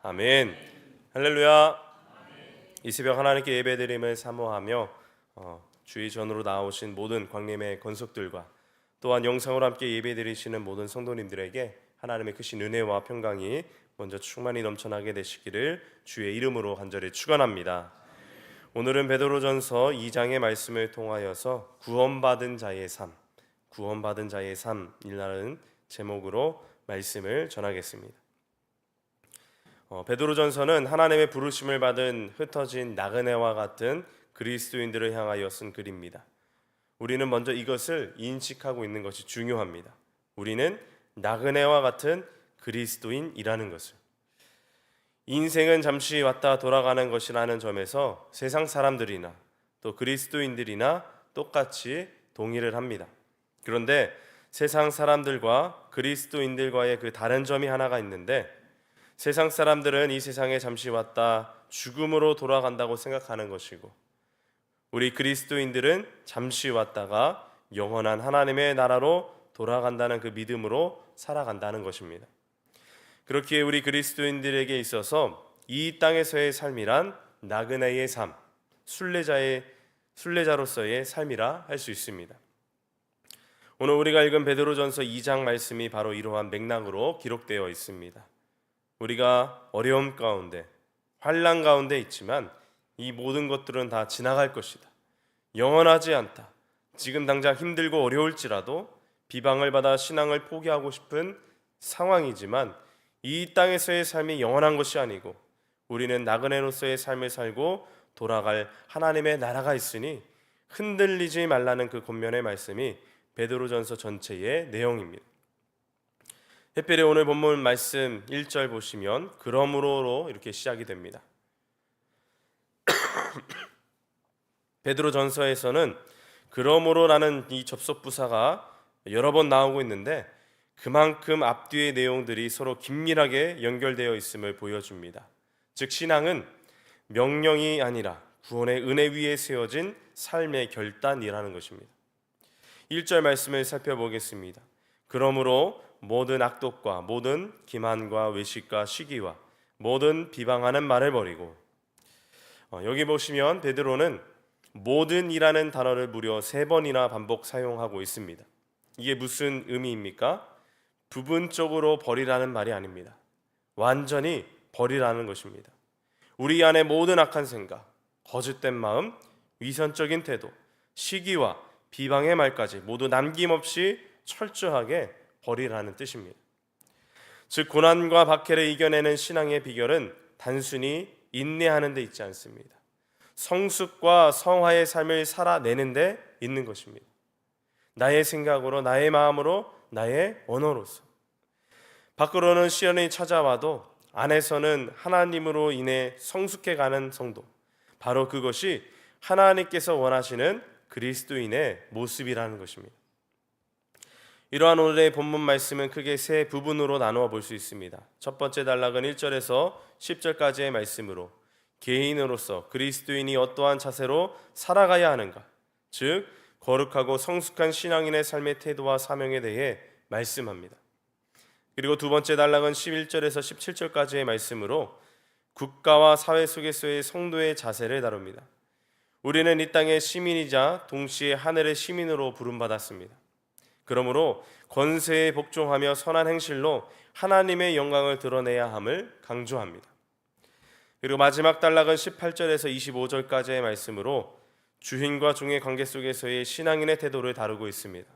아멘. 할렐루야. 이 새벽 하나님께 예배드림을 사모하며 주의 전으로 나오신 모든 광림의 권속들과 또한 영상으로 함께 예배드리시는 모든 성도님들에게 하나님의 크신 은혜와 평강이 먼저 충만히 넘쳐나게 되시기를 주의 이름으로 간절히 축원합니다. 오늘은 베드로전서 2장의 말씀을 통하여서 구원받은 자의 삶, 구원받은 자의 삶이라는 제목으로 말씀을 전하겠습니다. 베드로전서는 하나님의 부르심을 받은 흩어진 나그네와 같은 그리스도인들을 향하여 쓴 글입니다. 우리는 먼저 이것을 인식하고 있는 것이 중요합니다. 우리는 나그네와 같은 그리스도인이라는 것을. 인생은 잠시 왔다 돌아가는 것이라는 점에서 세상 사람들이나 또 그리스도인들이나 똑같이 동의를 합니다. 그런데 세상 사람들과 그리스도인들과의 그 다른 점이 하나가 있는데, 세상 사람들은 이 세상에 잠시 왔다 죽음으로 돌아간다고 생각하는 것이고, 우리 그리스도인들은 잠시 왔다가 영원한 하나님의 나라로 돌아간다는 그 믿음으로 살아간다는 것입니다. 그렇기에 우리 그리스도인들에게 있어서 이 땅에서의 삶이란 나그네의 삶, 순례자로서의 삶이라 할 수 있습니다. 오늘 우리가 읽은 베드로전서 2장 말씀이 바로 이러한 맥락으로 기록되어 있습니다. 우리가 어려움 가운데, 환난 가운데 있지만 이 모든 것들은 다 지나갈 것이다. 영원하지 않다. 지금 당장 힘들고 어려울지라도 비방을 받아 신앙을 포기하고 싶은 상황이지만 이 땅에서의 삶이 영원한 것이 아니고 우리는 나그네로서의 삶을 살고 돌아갈 하나님의 나라가 있으니 흔들리지 말라는 그 권면의 말씀이 베드로전서 전체의 내용입니다. 햇별의 오늘 본문 말씀 1절 보시면 그러므로로 이렇게 시작이 됩니다. 베드로전서에서는 그러므로라는 이 접속 부사가 여러 번 나오고 있는데 그만큼 앞뒤의 내용들이 서로 긴밀하게 연결되어 있음을 보여줍니다. 즉 신앙은 명령이 아니라 구원의 은혜 위에 세워진 삶의 결단이라는 것입니다. 1절 말씀을 살펴보겠습니다. 그러므로 모든 악독과 모든 기만과 외식과 시기와 모든 비방하는 말을 버리고, 여기 보시면 베드로는 모든이라는 단어를 무려 3번이나 반복 사용하고 있습니다. 이게 무슨 의미입니까? 부분적으로 버리라는 말이 아닙니다. 완전히 버리라는 것입니다. 우리 안에 모든 악한 생각, 거짓된 마음, 위선적인 태도, 시기와 비방의 말까지 모두 남김없이 철저하게 버리라는 뜻입니다. 즉 고난과 박해를 이겨내는 신앙의 비결은 단순히 인내하는 데 있지 않습니다. 성숙과 성화의 삶을 살아내는 데 있는 것입니다. 나의 생각으로, 나의 마음으로, 나의 언어로서. 밖으로는 시련이 찾아와도 안에서는 하나님으로 인해 성숙해가는 성도, 바로 그것이 하나님께서 원하시는 그리스도인의 모습이라는 것입니다. 이러한 오늘의 본문 말씀은 크게 3 부분으로 나누어 볼 수 있습니다. 첫 번째 단락은 1절에서 10절까지의 말씀으로 개인으로서 그리스도인이 어떠한 자세로 살아가야 하는가, 즉 거룩하고 성숙한 신앙인의 삶의 태도와 사명에 대해 말씀합니다. 그리고 두 번째 단락은 11절에서 17절까지의 말씀으로 국가와 사회 속에서의 성도의 자세를 다룹니다. 우리는 이 땅의 시민이자 동시에 하늘의 시민으로 부름받았습니다. 그러므로 권세에 복종하며 선한 행실로 하나님의 영광을 드러내야 함을 강조합니다. 그리고 마지막 단락은 18절에서 25절까지의 말씀으로 주인과 종의 관계 속에서의 신앙인의 태도를 다루고 있습니다.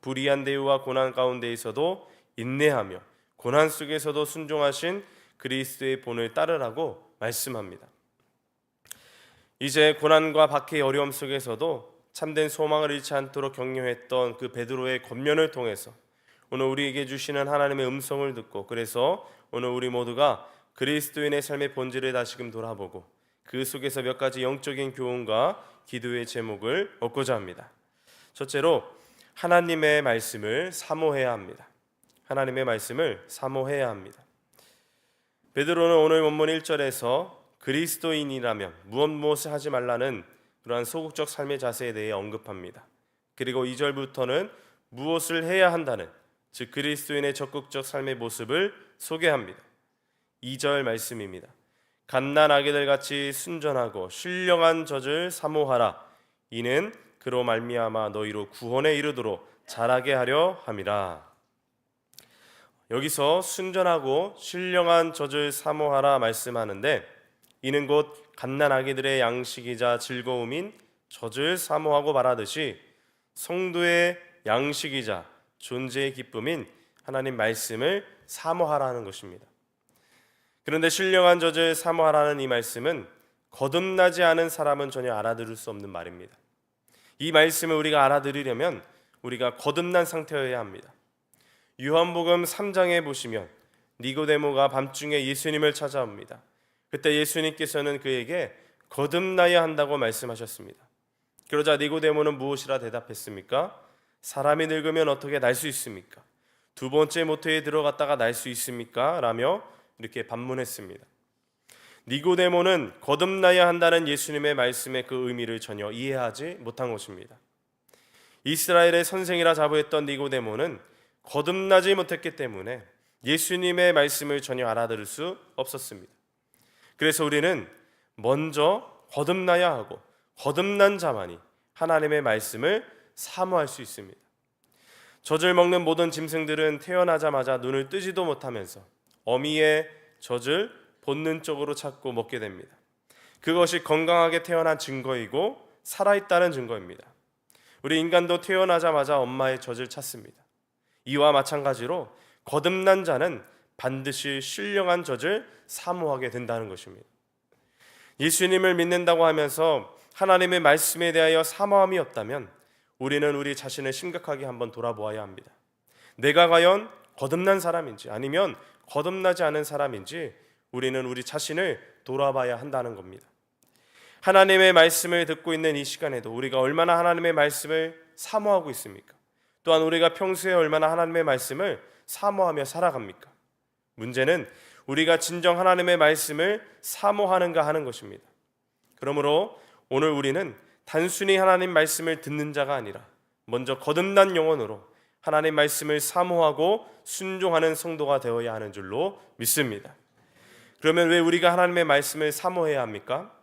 불의한 대우와 고난 가운데에서도 인내하며 고난 속에서도 순종하신 그리스도의 본을 따르라고 말씀합니다. 이제 고난과 박해의 어려움 속에서도 참된 소망을 잃지 않도록 격려했던 그 베드로의 권면을 통해서 오늘 우리에게 주시는 하나님의 음성을 듣고, 그래서 오늘 우리 모두가 그리스도인의 삶의 본질을 다시금 돌아보고 그 속에서 몇 가지 영적인 교훈과 기도의 제목을 얻고자 합니다. 첫째로 하나님의 말씀을 사모해야 합니다. 하나님의 말씀을 사모해야 합니다. 베드로는 오늘 본문 1절에서 그리스도인이라면 무엇을 하지 말라는 그러한 소극적 삶의 자세에 대해 언급합니다. 그리고 2절부터는 무엇을 해야 한다는, 즉 그리스도인의 적극적 삶의 모습을 소개합니다. 2절 말씀입니다. 갓난 아기들 같이 순전하고 신령한 젖을 사모하라. 이는 그로 말미암아 너희로 구원에 이르도록 자라게 하려 함이라. 여기서 순전하고 신령한 젖을 사모하라 말씀하는데, 이는 곧 갓난 아기들의 양식이자 즐거움인 젖을 사모하고 말하듯이 성도의 양식이자 존재의 기쁨인 하나님 말씀을 사모하라는 것입니다. 그런데 신령한 젖을 사모하라는 이 말씀은 거듭나지 않은 사람은 전혀 알아들을 수 없는 말입니다. 이 말씀을 우리가 알아들으려면 우리가 거듭난 상태여야 합니다. 요한복음 3장에 보시면 니고데모가 밤중에 예수님을 찾아옵니다. 그때 예수님께서는 그에게 거듭나야 한다고 말씀하셨습니다. 그러자 니고데모는 무엇이라 대답했습니까? 사람이 늙으면 어떻게 날 수 있습니까? 두 번째 모태에 들어갔다가 날 수 있습니까? 라며 이렇게 반문했습니다. 니고데모는 거듭나야 한다는 예수님의 말씀의 그 의미를 전혀 이해하지 못한 것입니다. 이스라엘의 선생이라 자부했던 니고데모는 거듭나지 못했기 때문에 예수님의 말씀을 전혀 알아들을 수 없었습니다. 그래서 우리는 먼저 거듭나야 하고 거듭난 자만이 하나님의 말씀을 사모할 수 있습니다. 젖을 먹는 모든 짐승들은 태어나자마자 눈을 뜨지도 못하면서 어미의 젖을 본능적으로 찾고 먹게 됩니다. 그것이 건강하게 태어난 증거이고 살아있다는 증거입니다. 우리 인간도 태어나자마자 엄마의 젖을 찾습니다. 이와 마찬가지로 거듭난 자는 반드시 신령한 젖을 사모하게 된다는 것입니다. 예수님을 믿는다고 하면서 하나님의 말씀에 대하여 사모함이 없다면 우리는 우리 자신을 심각하게 한번 돌아보아야 합니다. 내가 과연 거듭난 사람인지 아니면 거듭나지 않은 사람인지 우리는 우리 자신을 돌아봐야 한다는 겁니다. 하나님의 말씀을 듣고 있는 이 시간에도 우리가 얼마나 하나님의 말씀을 사모하고 있습니까? 또한 우리가 평소에 얼마나 하나님의 말씀을 사모하며 살아갑니까? 문제는 우리가 진정 하나님의 말씀을 사모하는가 하는 것입니다. 그러므로 오늘 우리는 단순히 하나님 말씀을 듣는 자가 아니라 먼저 거듭난 영혼으로 하나님 말씀을 사모하고 순종하는 성도가 되어야 하는 줄로 믿습니다. 그러면 왜 우리가 하나님의 말씀을 사모해야 합니까?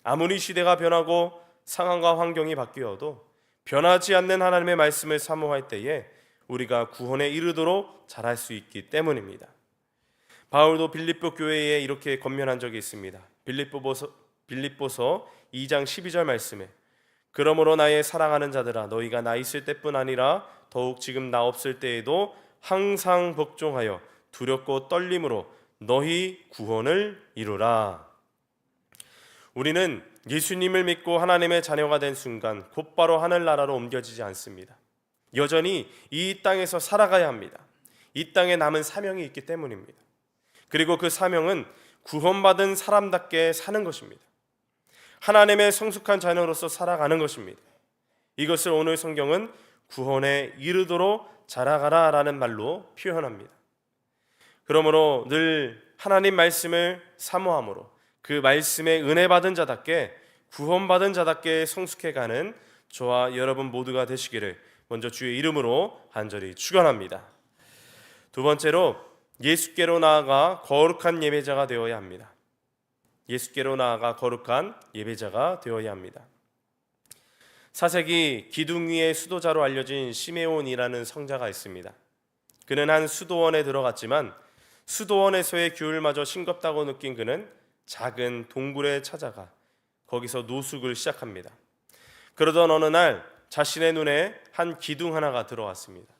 아무리 시대가 변하고 상황과 환경이 바뀌어도 변하지 않는 하나님의 말씀을 사모할 때에 우리가 구원에 이르도록 자랄 수 있기 때문입니다. 바울도 빌립보 교회에 이렇게 권면한 적이 있습니다. 빌립보서 2장 12절 말씀에 그러므로 나의 사랑하는 자들아 너희가 나 있을 때뿐 아니라 더욱 지금 나 없을 때에도 항상 복종하여 두렵고 떨림으로 너희 구원을 이루라. 우리는 예수님을 믿고 하나님의 자녀가 된 순간 곧바로 하늘나라로 옮겨지지 않습니다. 여전히 이 땅에서 살아가야 합니다. 이 땅에 남은 사명이 있기 때문입니다. 그리고 그 사명은 구원받은 사람답게 사는 것입니다. 하나님의 성숙한 자녀로서 살아가는 것입니다. 이것을 오늘 성경은 구원에 이르도록 자라가라 라는 말로 표현합니다. 그러므로 늘 하나님 말씀을 사모함으로 그 말씀에 은혜 받은 자답게 구원받은 자답게 성숙해가는 저와 여러분 모두가 되시기를 먼저 주의 이름으로 간절히 축원합니다. 두 번째로 예수께로 나아가 거룩한 예배자가 되어야 합니다. 예수께로 나아가 거룩한 예배자가 되어야 합니다. 사세기 기둥 위의 수도자로 알려진 시메온이라는 성자가 있습니다. 그는 한 수도원에 들어갔지만 수도원에서의 규율마저 싱겁다고 느낀 그는 작은 동굴에 찾아가 거기서 노숙을 시작합니다. 그러던 어느 날 자신의 눈에 한 기둥 하나가 들어왔습니다.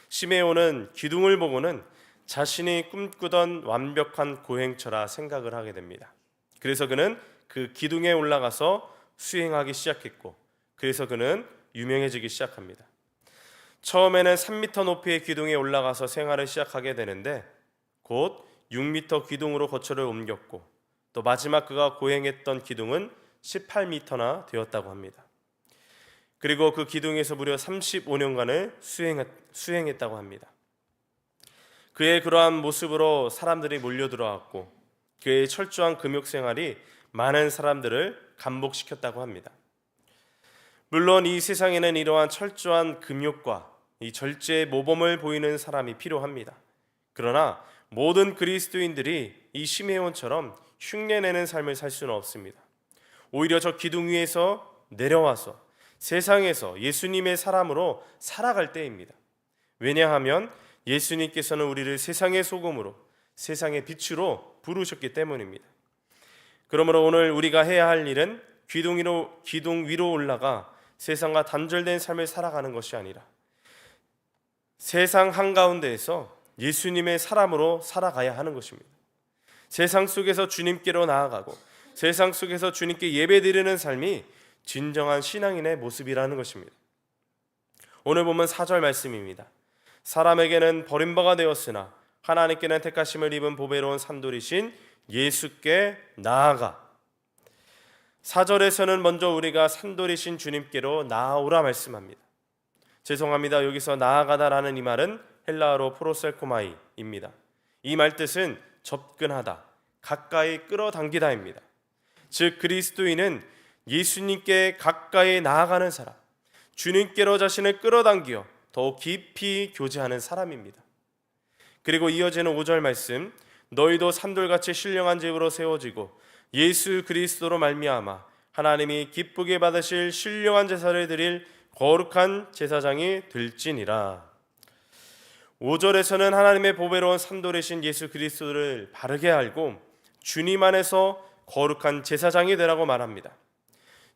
시메온은 기둥을 보고는 자신이 꿈꾸던 완벽한 고행처라 생각을 하게 됩니다. 그래서 그는 그 기둥에 올라가서 수행하기 시작했고 그래서 그는 유명해지기 시작합니다. 처음에는 3m 높이의 기둥에 올라가서 생활을 시작하게 되는데 곧 6m 기둥으로 거처를 옮겼고 또 마지막 그가 고행했던 기둥은 18m나 되었다고 합니다. 그리고 그 기둥에서 무려 35년간을 수행했다고 합니다. 그의 그러한 모습으로 사람들이 몰려들어왔고 그의 철저한 금욕 생활이 많은 사람들을 감복시켰다고 합니다. 물론 이 세상에는 이러한 철저한 금욕과 이 절제의 모범을 보이는 사람이 필요합니다. 그러나 모든 그리스도인들이 이 시메온처럼 흉내내는 삶을 살 수는 없습니다. 오히려 저 기둥 위에서 내려와서 세상에서 예수님의 사람으로 살아갈 때입니다. 왜냐하면 예수님께서는 우리를 세상의 소금으로, 세상의 빛으로 부르셨기 때문입니다. 그러므로 오늘 우리가 해야 할 일은 기둥 위로 올라가 세상과 단절된 삶을 살아가는 것이 아니라 세상 한가운데에서 예수님의 사람으로 살아가야 하는 것입니다. 세상 속에서 주님께로 나아가고 세상 속에서 주님께 예배드리는 삶이 진정한 신앙인의 모습이라는 것입니다. 오늘 보면 4절 말씀입니다. 사람에게는 버림바가 되었으나 하나님께는 택하심을 입은 보배로운 산돌이신 예수께 나아가. 4절에서는 먼저 우리가 산돌이신 주님께로 나아오라 말씀합니다. 죄송합니다. 여기서 나아가다라는 이 말은 헬라어로 프로셀코마이입니다. 이 말 뜻은 접근하다, 가까이 끌어당기다입니다. 즉 그리스도인은 예수님께 가까이 나아가는 사람, 주님께로 자신을 끌어당겨 더욱 깊이 교제하는 사람입니다. 그리고 이어지는 5절 말씀, 너희도 산돌같이 신령한 집으로 세워지고 예수 그리스도로 말미암아 하나님이 기쁘게 받으실 신령한 제사를 드릴 거룩한 제사장이 될지니라. 5절에서는 하나님의 보배로운 산돌이신 예수 그리스도를 바르게 알고 주님 안에서 거룩한 제사장이 되라고 말합니다.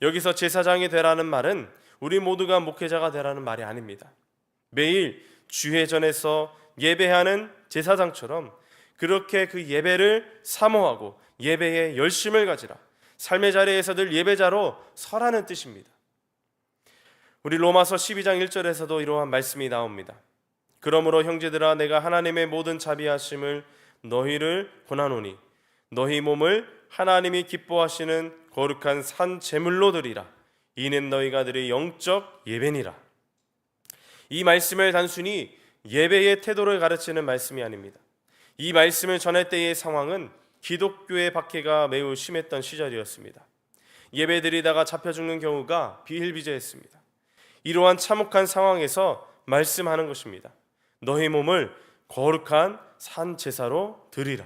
여기서 제사장이 되라는 말은 우리 모두가 목회자가 되라는 말이 아닙니다. 매일 주회전에서 예배하는 제사장처럼 그렇게 그 예배를 사모하고 예배에 열심을 가지라, 삶의 자리에서 늘 예배자로 서라는 뜻입니다. 우리 로마서 12장 1절에서도 이러한 말씀이 나옵니다. 그러므로 형제들아 내가 하나님의 모든 자비하심을 너희를 권하노니 너희 몸을 하나님이 기뻐하시는 거룩한 산 제물로 드리라. 이는 너희가 드릴 영적 예배니라. 이 말씀을 단순히 예배의 태도를 가르치는 말씀이 아닙니다. 이 말씀을 전할 때의 상황은 기독교의 박해가 매우 심했던 시절이었습니다. 예배 드리다가 잡혀 죽는 경우가 비일비재했습니다. 이러한 참혹한 상황에서 말씀하는 것입니다. 너희 몸을 거룩한 산 제사로 드리라.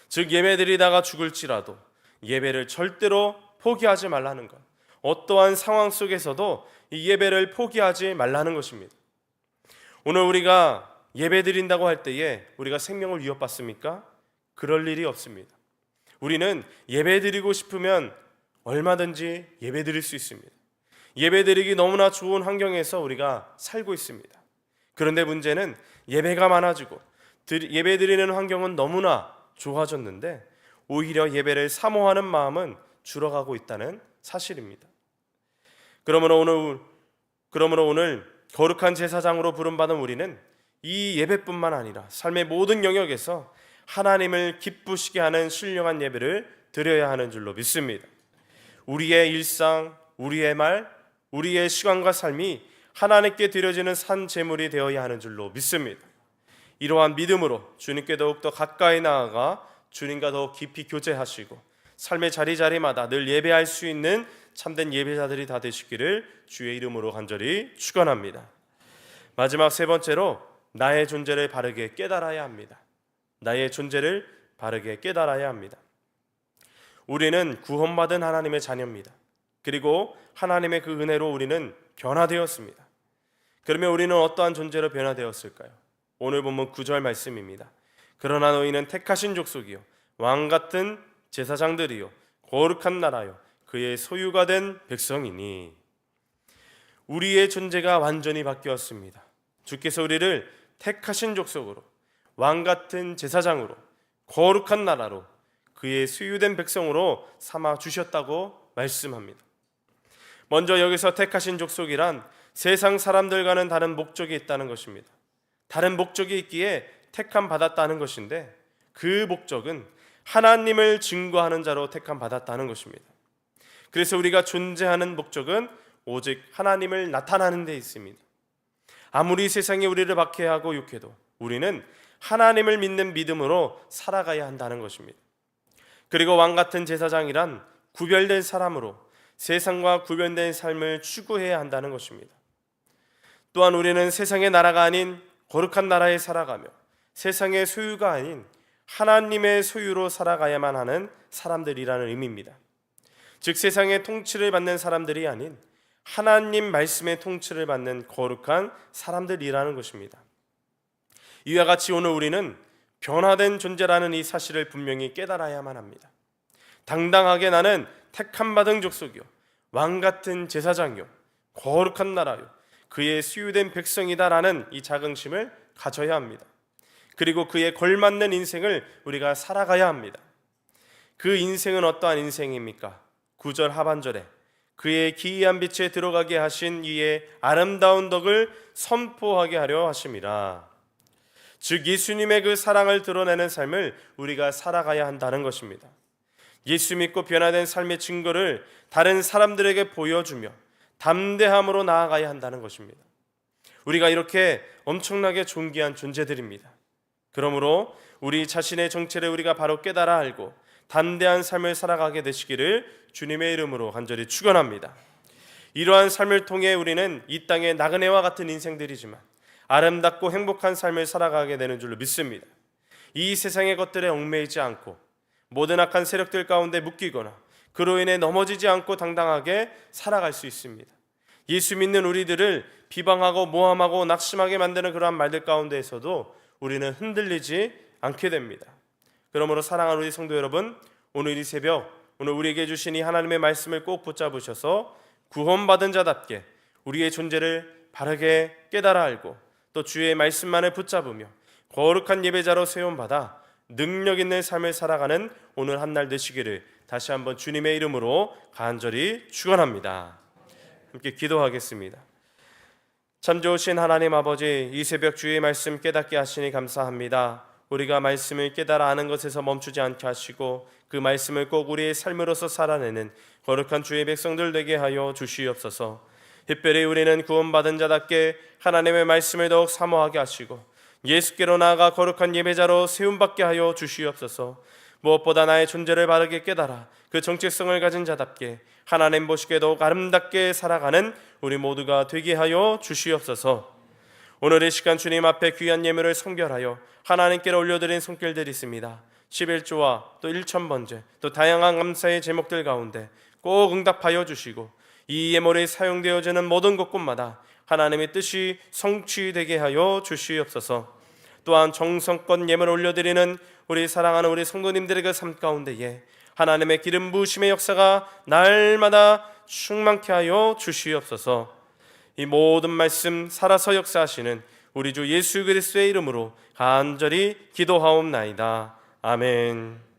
즉 예배 드리다가 죽을지라도 예배를 절대로 포기하지 말라는 것, 어떠한 상황 속에서도 이 예배를 포기하지 말라는 것입니다. 오늘 우리가 예배 드린다고 할 때에 우리가 생명을 위협받습니까? 그럴 일이 없습니다. 우리는 예배 드리고 싶으면 얼마든지 예배 드릴 수 있습니다. 예배 드리기 너무나 좋은 환경에서 우리가 살고 있습니다. 그런데 문제는 예배가 많아지고 예배 드리는 환경은 너무나 좋아졌는데 오히려 예배를 사모하는 마음은 줄어가고 있다는 사실입니다. 그러므로 오늘 거룩한 제사장으로 부름받은 우리는 이 예배뿐만 아니라 삶의 모든 영역에서 하나님을 기쁘시게 하는 신령한 예배를 드려야 하는 줄로 믿습니다. 우리의 일상, 우리의 말, 우리의 시간과 삶이 하나님께 드려지는 산 제물이 되어야 하는 줄로 믿습니다. 이러한 믿음으로 주님께 더욱더 가까이 나아가 주님과 더욱 깊이 교제하시고 삶의 자리자리마다 늘 예배할 수 있는 참된 예배자들이 다 되시기를 주의 이름으로 간절히 축원합니다. 마지막 세 번째로 나의 존재를 바르게 깨달아야 합니다. 나의 존재를 바르게 깨달아야 합니다. 우리는 구원받은 하나님의 자녀입니다. 그리고 하나님의 그 은혜로 우리는 변화되었습니다. 그러면 우리는 어떠한 존재로 변화되었을까요? 오늘 본문 9절 말씀입니다. 그러나 너희는 택하신 족속이요 왕같은 제사장들이요 거룩한 나라요 그의 소유가 된 백성이니. 우리의 존재가 완전히 바뀌었습니다. 주께서 우리를 택하신 족속으로 왕같은 제사장으로 거룩한 나라로 그의 소유된 백성으로 삼아 주셨다고 말씀합니다. 먼저 여기서 택하신 족속이란 세상 사람들과는 다른 목적이 있다는 것입니다. 다른 목적이 있기에 택함 받았다는 것인데 그 목적은 하나님을 증거하는 자로 택함 받았다는 것입니다. 그래서 우리가 존재하는 목적은 오직 하나님을 나타나는 데 있습니다. 아무리 세상이 우리를 박해하고 욕해도 우리는 하나님을 믿는 믿음으로 살아가야 한다는 것입니다. 그리고 왕같은 제사장이란 구별된 사람으로 세상과 구별된 삶을 추구해야 한다는 것입니다. 또한 우리는 세상의 나라가 아닌 거룩한 나라에 살아가며 세상의 소유가 아닌 하나님의 소유로 살아가야만 하는 사람들이라는 의미입니다. 즉 세상의 통치를 받는 사람들이 아닌 하나님 말씀의 통치를 받는 거룩한 사람들이라는 것입니다. 이와 같이 오늘 우리는 변화된 존재라는 이 사실을 분명히 깨달아야만 합니다. 당당하게 나는 택함 받은 족속이요 왕같은 제사장이요 거룩한 나라요 그의 수유된 백성이다라는 이 자긍심을 가져야 합니다. 그리고 그에 걸맞는 인생을 우리가 살아가야 합니다. 그 인생은 어떠한 인생입니까? 9절 하반절에 그의 기이한 빛에 들어가게 하신 이의 아름다운 덕을 선포하게 하려 하심이라. 즉 예수님의 그 사랑을 드러내는 삶을 우리가 살아가야 한다는 것입니다. 예수 믿고 변화된 삶의 증거를 다른 사람들에게 보여주며 담대함으로 나아가야 한다는 것입니다. 우리가 이렇게 엄청나게 존귀한 존재들입니다. 그러므로 우리 자신의 정체를 우리가 바로 깨달아 알고 담대한 삶을 살아가게 되시기를 주님의 이름으로 간절히 축원합니다. 이러한 삶을 통해 우리는 이 땅의 나그네와 같은 인생들이지만 아름답고 행복한 삶을 살아가게 되는 줄로 믿습니다. 이 세상의 것들에 얽매이지 않고 모든 악한 세력들 가운데 묶이거나 그로 인해 넘어지지 않고 당당하게 살아갈 수 있습니다. 예수 믿는 우리들을 비방하고 모함하고 낙심하게 만드는 그러한 말들 가운데에서도 우리는 흔들리지 않게 됩니다. 그러므로 사랑하는 우리 성도 여러분, 오늘 이 새벽 오늘 우리에게 주신 이 하나님의 말씀을 꼭 붙잡으셔서 구원받은 자답게 우리의 존재를 바르게 깨달아 알고 또 주의 말씀만을 붙잡으며 거룩한 예배자로 세움받아 능력 있는 삶을 살아가는 오늘 한 날 되시기를 다시 한번 주님의 이름으로 간절히 축원합니다. 함께 기도하겠습니다. 참 좋으신 하나님 아버지, 이 새벽 주의 말씀 깨닫게 하시니 감사합니다. 우리가 말씀을 깨달아 아는 것에서 멈추지 않게 하시고 그 말씀을 꼭 우리의 삶으로서 살아내는 거룩한 주의 백성들 되게 하여 주시옵소서. 특별히 우리는 구원받은 자답게 하나님의 말씀을 더욱 사모하게 하시고 예수께로 나아가 거룩한 예배자로 세움받게 하여 주시옵소서. 무엇보다 나의 존재를 바르게 깨달아 그 정체성을 가진 자답게 하나님 보시기에 더욱 아름답게 살아가는 우리 모두가 되게 하여 주시옵소서. 오늘 이 시간 주님 앞에 귀한 예물을 성결하여 하나님께로 올려드린 손길들이 있습니다. 11조와 또 1,000번째 또 다양한 감사의 제목들 가운데 꼭 응답하여 주시고 이 예물이 사용되어지는 모든 곳곳마다 하나님의 뜻이 성취되게 하여 주시옵소서. 또한 정성껏 예물을 올려드리는 우리 사랑하는 우리 성도님들의 그 삶 가운데에 하나님의 기름 부으심의 역사가 날마다 충만케 하여 주시옵소서. 이 모든 말씀 살아서 역사하시는 우리 주 예수 그리스도의 이름으로 간절히 기도하옵나이다. 아멘.